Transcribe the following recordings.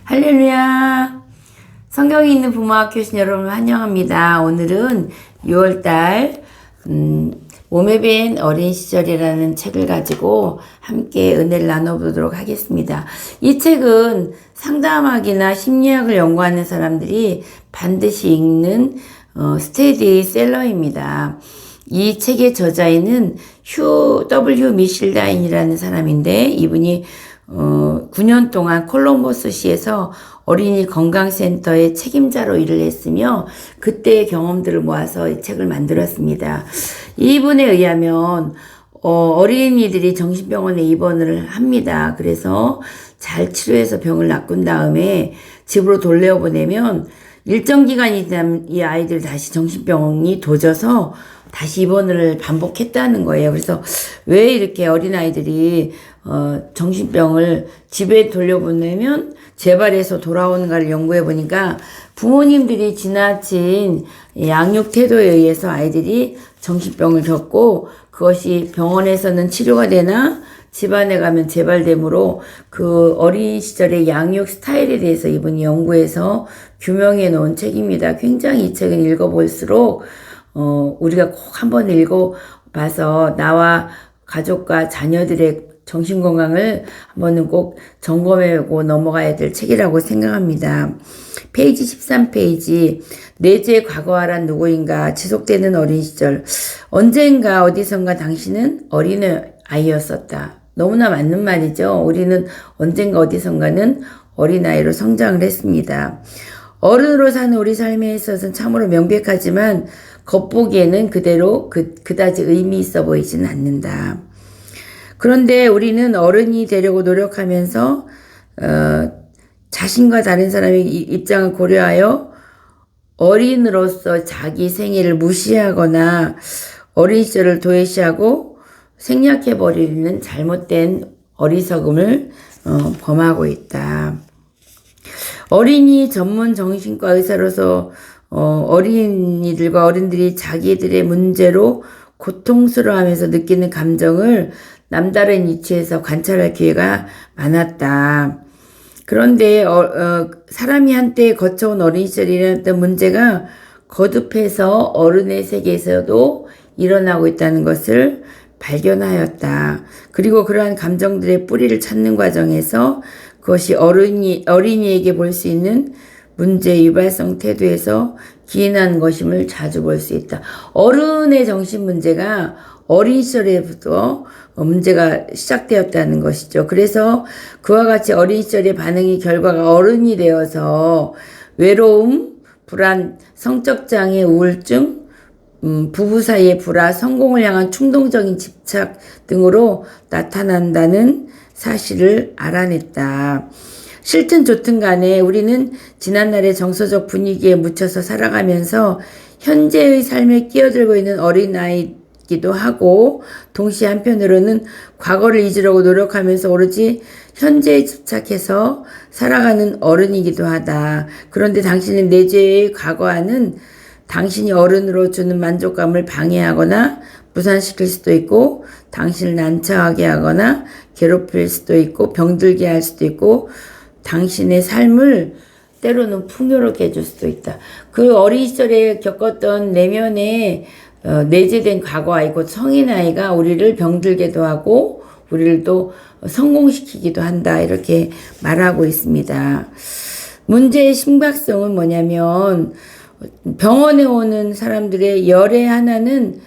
할렐루야. 성경이 있는 부모학교 신 여러분 환영합니다. 오늘은 6월달 몸에 밴 어린 시절이라는 책을 가지고 함께 은혜를 나눠보도록 하겠습니다. 이 책은 상담학이나 심리학을 연구하는 사람들이 반드시 읽는 스테디셀러입니다. 이 책의 저자인은 W. 미실다인이라는 사람인데, 이분이 9년 동안 콜럼버스시에서 어린이 건강센터의 책임자로 일을 했으며 그때의 경험들을 모아서 이 책을 만들었습니다. 이분에 의하면 어린이들이 정신병원에 입원을 합니다. 그래서 잘 치료해서 병을 낚은 다음에 집으로 돌려보내면 일정 기간이 지나면 이 아이들 다시 정신병이 도져서 다시 입원을 반복했다는 거예요. 그래서 왜 이렇게 어린아이들이 정신병을 집에 돌려보내면 재발해서 돌아오는가를 연구해 보니까 부모님들이 지나친 양육 태도에 의해서 아이들이 정신병을 겪고 그것이 병원에서는 치료가 되나 집안에 가면 재발되므로 그 어린 시절의 양육 스타일에 대해서 이분이 연구해서 규명해 놓은 책입니다. 굉장히 이 책은 읽어볼수록 우리가 꼭 한번 읽어봐서 나와 가족과 자녀들의 정신건강을 한번은 꼭 점검해보고 넘어가야 될 책이라고 생각합니다. 페이지 13페이지 내주의 과거와란 누구인가 지속되는 어린 시절 언젠가 어디선가 당신은 어린 아이였었다. 너무나 맞는 말이죠. 우리는 언젠가 어디선가는 어린아이로 성장을 했습니다. 어른으로 사는 우리 삶에 있어서는 참으로 명백하지만 겉보기에는 그대로 그다지 의미 있어 보이지는 않는다. 그런데 우리는 어른이 되려고 노력하면서 자신과 다른 사람의 입장을 고려하여 어린으로서 자기 생애를 무시하거나 어린 시절을 도외시하고 생략해버리는 잘못된 어리석음을 범하고 있다. 어린이 전문 정신과 의사로서 어린이들과 어른들이 자기들의 문제로 고통스러워하면서 느끼는 감정을 남다른 위치에서 관찰할 기회가 많았다. 그런데 사람이 한때 거쳐온 어린 시절이라는 문제가 거듭해서 어른의 세계에서도 일어나고 있다는 것을 발견하였다. 그리고 그러한 감정들의 뿌리를 찾는 과정에서 그것이 어린이에게 볼 수 있는 문제 유발성 태도에서 기인한 것임을 자주 볼 수 있다. 어른의 정신 문제가 어린 시절에부터 문제가 시작되었다는 것이죠. 그래서 그와 같이 어린 시절의 반응이 결과가 어른이 되어서 외로움, 불안, 성적 장애, 우울증, 부부 사이의 불화, 성공을 향한 충동적인 집착 등으로 나타난다는 사실을 알아냈다. 싫든 좋든 간에 우리는 지난날의 정서적 분위기에 묻혀서 살아가면서 현재의 삶에 끼어들고 있는 어린아이기도 하고 동시에 한편으로는 과거를 잊으려고 노력하면서 오로지 현재에 집착해서 살아가는 어른이기도 하다. 그런데 당신의 내재의 과거와는 당신이 어른으로 주는 만족감을 방해하거나 무산시킬 수도 있고 당신을 난처하게 하거나 괴롭힐 수도 있고 병들게 할 수도 있고 당신의 삶을 때로는 풍요롭게 해줄 수도 있다. 그 어린 시절에 겪었던 내면에 내재된 과거아이 곧 성인아이가 우리를 병들게도 하고 우리를 또 성공시키기도 한다. 이렇게 말하고 있습니다. 문제의 심각성은 뭐냐면 병원에 오는 사람들의 열의 하나는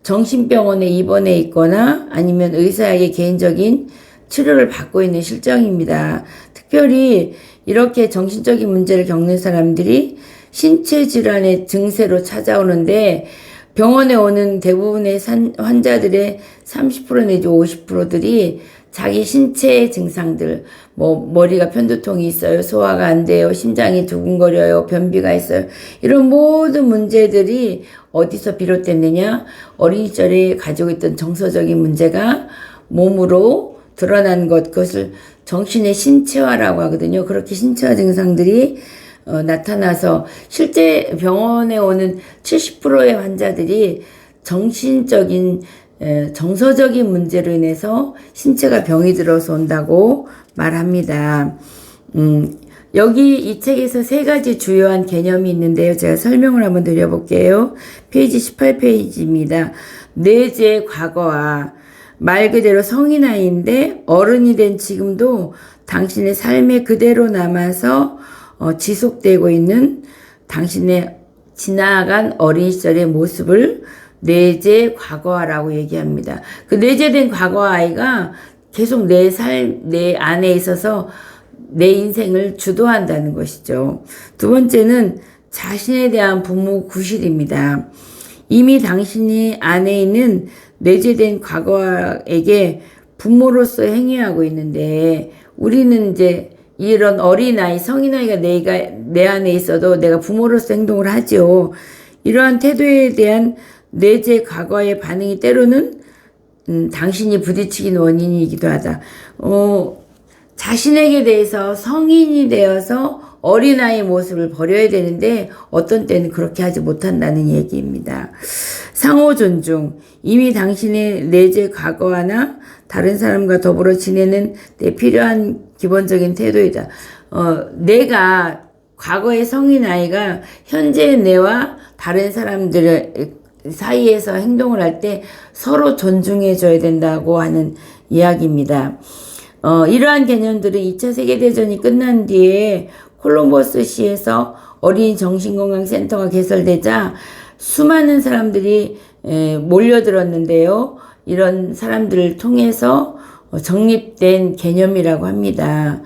정신병원에 입원해 있거나 아니면 의사에게 개인적인 치료를 받고 있는 실정입니다. 특별히 이렇게 정신적인 문제를 겪는 사람들이 신체 질환의 증세로 찾아오는데 병원에 오는 대부분의 환자들의 30% 내지 50%들이 자기 신체의 증상들, 머리가 편두통이 있어요, 소화가 안 돼요, 심장이 두근거려요, 변비가 있어요. 이런 모든 문제들이 어디서 비롯됐느냐? 어린 시절에 가지고 있던 정서적인 문제가 몸으로 드러난 것, 그것을 정신의 신체화라고 하거든요. 그렇게 신체화 증상들이 나타나서 실제 병원에 오는 70%의 환자들이 정신적인 정서적인 문제로 인해서 신체가 병이 들어서 온다고 말합니다. 여기 이 책에서 세 가지 주요한 개념이 있는데요. 제가 설명을 한번 드려볼게요. 페이지 18페이지입니다. 내재 과거와 말 그대로 성인아이인데 어른이 된 지금도 당신의 삶에 그대로 남아서 지속되고 있는 당신의 지나간 어린 시절의 모습을 내재 과거화라고 얘기합니다. 그 내재된 과거아이가 계속 내 안에 있어서 내 인생을 주도한다는 것이죠. 두 번째는 자신에 대한 부모 구실입니다. 이미 당신이 안에 있는 내재된 과거에게 부모로서 행위하고 있는데 우리는 이제 이런 어린아이, 성인아이가 내 안에 있어도 내가 부모로서 행동을 하죠. 이러한 태도에 대한 내재 과거의 반응이 때로는 당신이 부딪히긴 원인이기도 하다. 자신에게 대해서 성인이 되어서 어린아이 모습을 버려야 되는데 어떤 때는 그렇게 하지 못한다는 얘기입니다. 상호 존중. 이미 당신의 내재 과거나 다른 사람과 더불어 지내는 데 필요한 기본적인 태도이다. 내가 과거의 성인아이가 현재의 내와 다른 사람들 사이에서 행동을 할 때 서로 존중해줘야 된다고 하는 이야기입니다. 이러한 개념들은 2차 세계대전이 끝난 뒤에 콜럼버스시에서 어린이 정신건강센터가 개설되자 수많은 사람들이 몰려들었는데요. 이런 사람들을 통해서 정립된 개념이라고 합니다.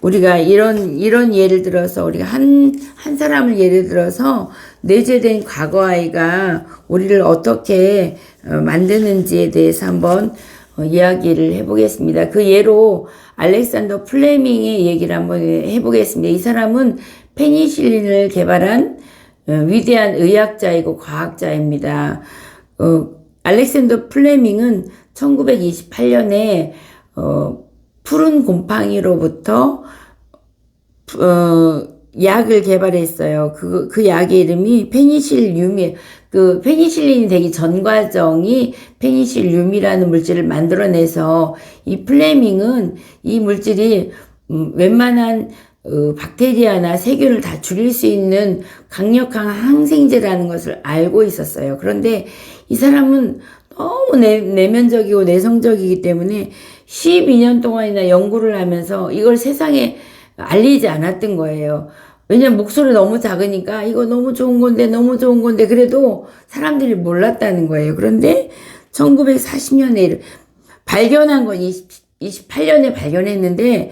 우리가 이런 예를 들어서 우리가 한 사람을 예를 들어서 내재된 과거아이가 우리를 어떻게 만드는지에 대해서 한번 이야기를 해보겠습니다. 그 예로 알렉산더 플레밍의 얘기를 한번 해보겠습니다. 이 사람은 페니실린을 개발한 위대한 의학자이고 과학자입니다. 알렉산더 플레밍은 1928년에 푸른 곰팡이로부터 약을 개발했어요. 그 약의 이름이 페니실륨이, 그 페니실린이 되기 전 과정이 페니실륨이라는 물질을 만들어내서 이 플레밍은 이 물질이 웬만한 박테리아나 세균을 다 죽일 수 있는 강력한 항생제라는 것을 알고 있었어요. 그런데 이 사람은 너무 내면적이고 내성적이기 때문에 12년 동안이나 연구를 하면서 이걸 세상에 알리지 않았던 거예요. 왜냐면 목소리 너무 작으니까 이거 너무 좋은 건데 그래도 사람들이 몰랐다는 거예요. 그런데 1940년에 발견한 건 28년에 발견했는데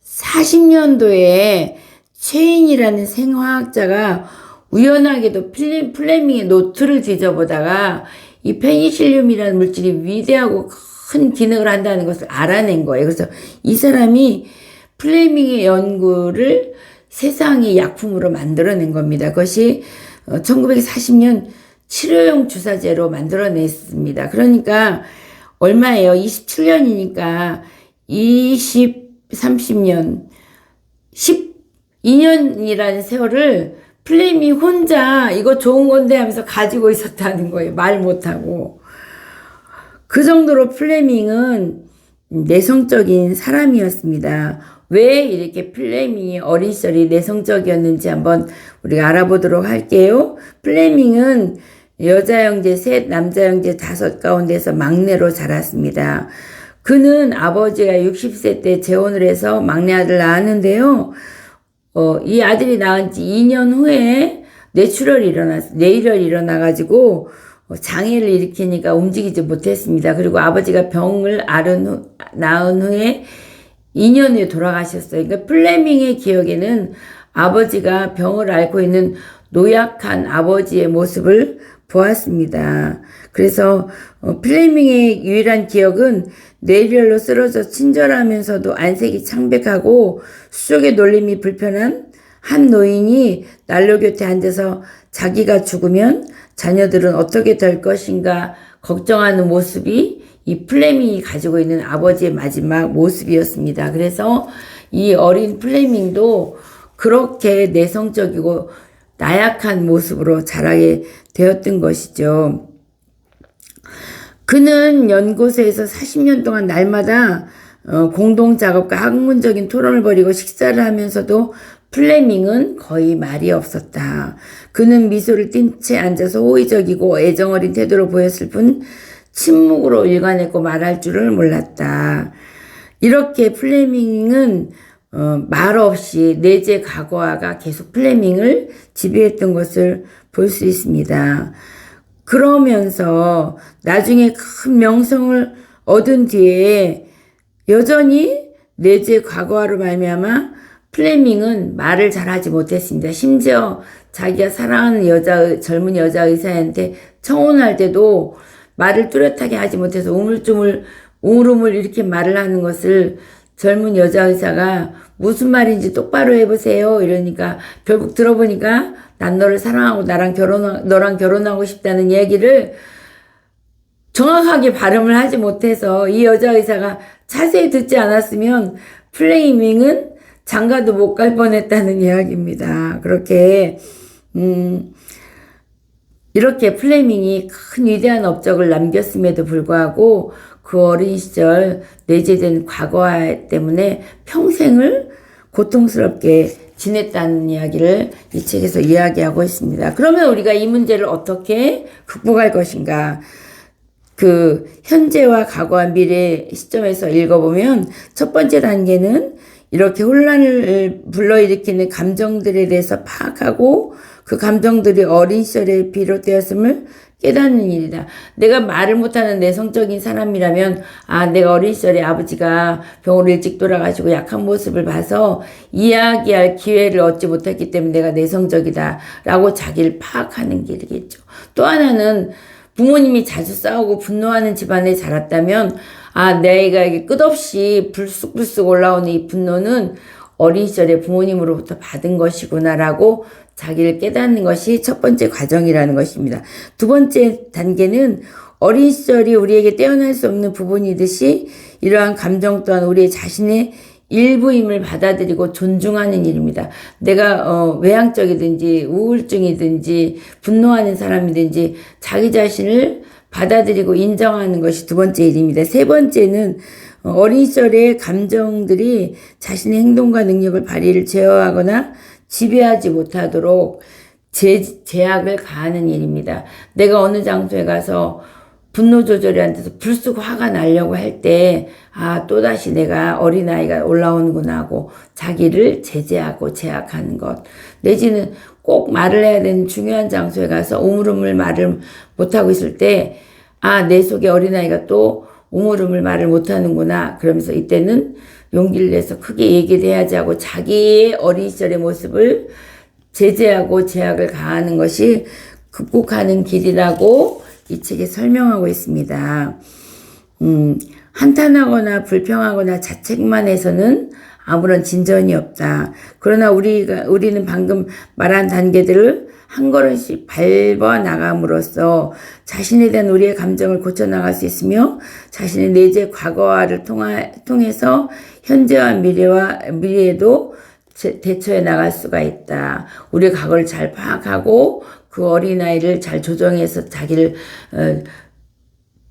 40년도에 체인이라는 생화학자가 우연하게도 플레밍의 노트를 뒤져보다가 이 페니실륨이라는 물질이 위대하고 큰 기능을 한다는 것을 알아낸 거예요. 그래서 이 사람이 플레밍의 연구를 세상의 약품으로 만들어낸 겁니다. 그것이 1940년 치료용 주사제로 만들어냈습니다. 그러니까 얼마예요? 27년이니까 30년, 12년이라는 세월을 플레밍이 혼자 이거 좋은 건데 하면서 가지고 있었다는 거예요. 말 못하고. 그 정도로 플레밍은 내성적인 사람이었습니다. 왜 이렇게 플레밍이 어린 시절이 내성적이었는지 한번 우리가 알아보도록 할게요. 플레밍은 여자 형제 3, 남자 형제 5 가운데서 막내로 자랐습니다. 그는 아버지가 60세 때 재혼을 해서 막내 아들 낳았는데요. 이 아들이 낳은 지 2년 후에 뇌출혈이 일어나가지고 장애를 일으키니까 움직이지 못했습니다. 그리고 아버지가 병을 낳은 후에 2년 후에 돌아가셨어요. 그러니까 플레밍의 기억에는 아버지가 병을 앓고 있는 노약한 아버지의 모습을 보았습니다. 그래서 플레밍의 유일한 기억은 뇌혈로 쓰러져 친절하면서도 안색이 창백하고 수족의 놀림이 불편한 한 노인이 난로 곁에 앉아서 자기가 죽으면 자녀들은 어떻게 될 것인가 걱정하는 모습이 이 플레밍이 가지고 있는 아버지의 마지막 모습이었습니다. 그래서 이 어린 플레밍도 그렇게 내성적이고 나약한 모습으로 자라게 되었던 것이죠. 그는 연구소에서 40년 동안 날마다 공동 작업과 학문적인 토론을 벌이고 식사를 하면서도 플레밍은 거의 말이 없었다. 그는 미소를 띤 채 앉아서 호의적이고 애정어린 태도를 보였을 뿐 침묵으로 일관했고 말할 줄을 몰랐다. 이렇게 플레밍은 말 없이 내재 과거화가 계속 플레밍을 지배했던 것을 볼 수 있습니다. 그러면서 나중에 큰 명성을 얻은 뒤에 여전히 내재 과거화로 말미암아 플레밍은 말을 잘하지 못했습니다. 심지어 자기가 사랑하는 젊은 여자 의사한테 청혼할 때도 말을 뚜렷하게 하지 못해서 우물우물 이렇게 말을 하는 것을 젊은 여자 의사가 무슨 말인지 똑바로 해보세요. 이러니까 결국 들어보니까 난 너를 사랑하고 너랑 결혼하고 싶다는 얘기를 정확하게 발음을 하지 못해서 이 여자 의사가 자세히 듣지 않았으면 플레밍은 장가도 못 갈 뻔했다는 이야기입니다. 그렇게 이렇게 플레밍이 큰 위대한 업적을 남겼음에도 불구하고 그 어린 시절 내재된 과거화 때문에 평생을 고통스럽게 지냈다는 이야기를 이 책에서 이야기하고 있습니다. 그러면 우리가 이 문제를 어떻게 극복할 것인가? 그 현재와 과거와 미래 시점에서 읽어보면 첫 번째 단계는 이렇게 혼란을 불러일으키는 감정들에 대해서 파악하고 그 감정들이 어린 시절에 비롯되었음을 깨닫는 일이다. 내가 말을 못하는 내성적인 사람이라면 내가 어린 시절에 아버지가 병으로 일찍 돌아가시고 약한 모습을 봐서 이야기할 기회를 얻지 못했기 때문에 내가 내성적이다 라고 자기를 파악하는 길이겠죠. 또 하나는 부모님이 자주 싸우고 분노하는 집안에 자랐다면 내가 끝없이 불쑥불쑥 올라오는 이 분노는 어린 시절에 부모님으로부터 받은 것이구나라고 자기를 깨닫는 것이 첫 번째 과정이라는 것입니다. 두 번째 단계는 어린 시절이 우리에게 떼어낼 수 없는 부분이듯이 이러한 감정 또한 우리 자신의 일부임을 받아들이고 존중하는 일입니다. 내가 외향적이든지 우울증이든지 분노하는 사람이든지 자기 자신을 받아들이고 인정하는 것이 두 번째 일입니다. 세 번째는 어린 시절의 감정들이 자신의 행동과 능력을 발휘를 제어하거나 지배하지 못하도록 제약을 가하는 일입니다. 내가 어느 장소에 가서 분노 조절이 안 돼서 불쑥 화가 나려고 할 때 또다시 내가 어린아이가 올라오는구나 하고 자기를 제재하고 제약하는 것, 내지는 꼭 말을 해야 되는 중요한 장소에 가서 우물우물 말을 못하고 있을 때 내 속에 어린아이가 또 우물우물 말을 못하는구나. 그러면서 이때는 용기를 내서 크게 얘기를 해야지 하고 자기의 어린 시절의 모습을 제재하고 제약을 가하는 것이 극복하는 길이라고 이 책에 설명하고 있습니다. 한탄하거나 불평하거나 자책만 해서는 아무런 진전이 없다. 그러나 우리는 방금 말한 단계들을 한 걸음씩 밟아 나감으로써 자신에 대한 우리의 감정을 고쳐나갈 수 있으며 자신의 내재 과거화를 통해서 현재와 미래에도 대처해 나갈 수가 있다. 우리의 과거를 잘 파악하고 그 어린아이를 잘 조정해서 자기를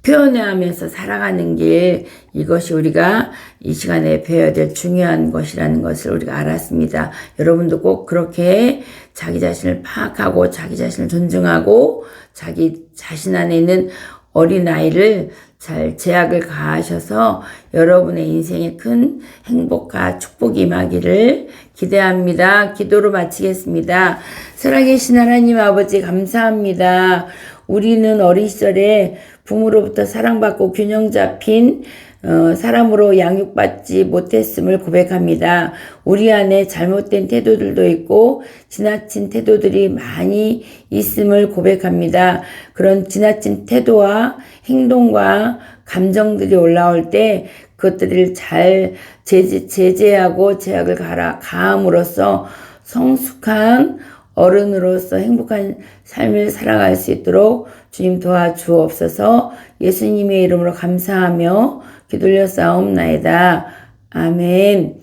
표현하면서 살아가는 길, 이것이 우리가 이 시간에 배워야 될 중요한 것이라는 것을 우리가 알았습니다. 여러분도 꼭 그렇게 자기 자신을 파악하고 자기 자신을 존중하고 자기 자신 안에 있는 어린아이를 잘 제약을 가하셔서 여러분의 인생에 큰 행복과 축복이 임하기를 기대합니다. 기도로 마치겠습니다. 살아계신 하나님 아버지 감사합니다. 우리는 어린 시절에 부모로부터 사랑받고 균형 잡힌 사람으로 양육받지 못했음을 고백합니다. 우리 안에 잘못된 태도들도 있고 지나친 태도들이 많이 있음을 고백합니다. 그런 지나친 태도와 행동과 감정들이 올라올 때 그것들을 잘 제재하고 제약을 가함으로써 성숙한 어른으로서 행복한 삶을 살아갈 수 있도록 주님 도와주옵소서. 예수님의 이름으로 감사하며 기도려 싸움나이다. 아멘.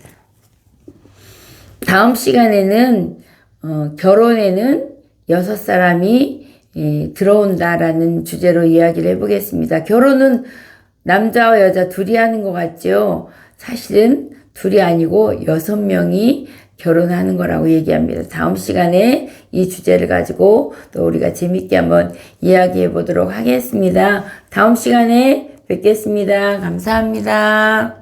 다음 시간에는 결혼에는 6사람이 들어온다라는 주제로 이야기를 해보겠습니다. 결혼은 남자와 여자 둘이 하는 것 같죠? 사실은 둘이 아니고 6명이 결혼하는 거라고 얘기합니다. 다음 시간에 이 주제를 가지고 또 우리가 재밌게 한번 이야기해 보도록 하겠습니다. 다음 시간에 뵙겠습니다. 감사합니다.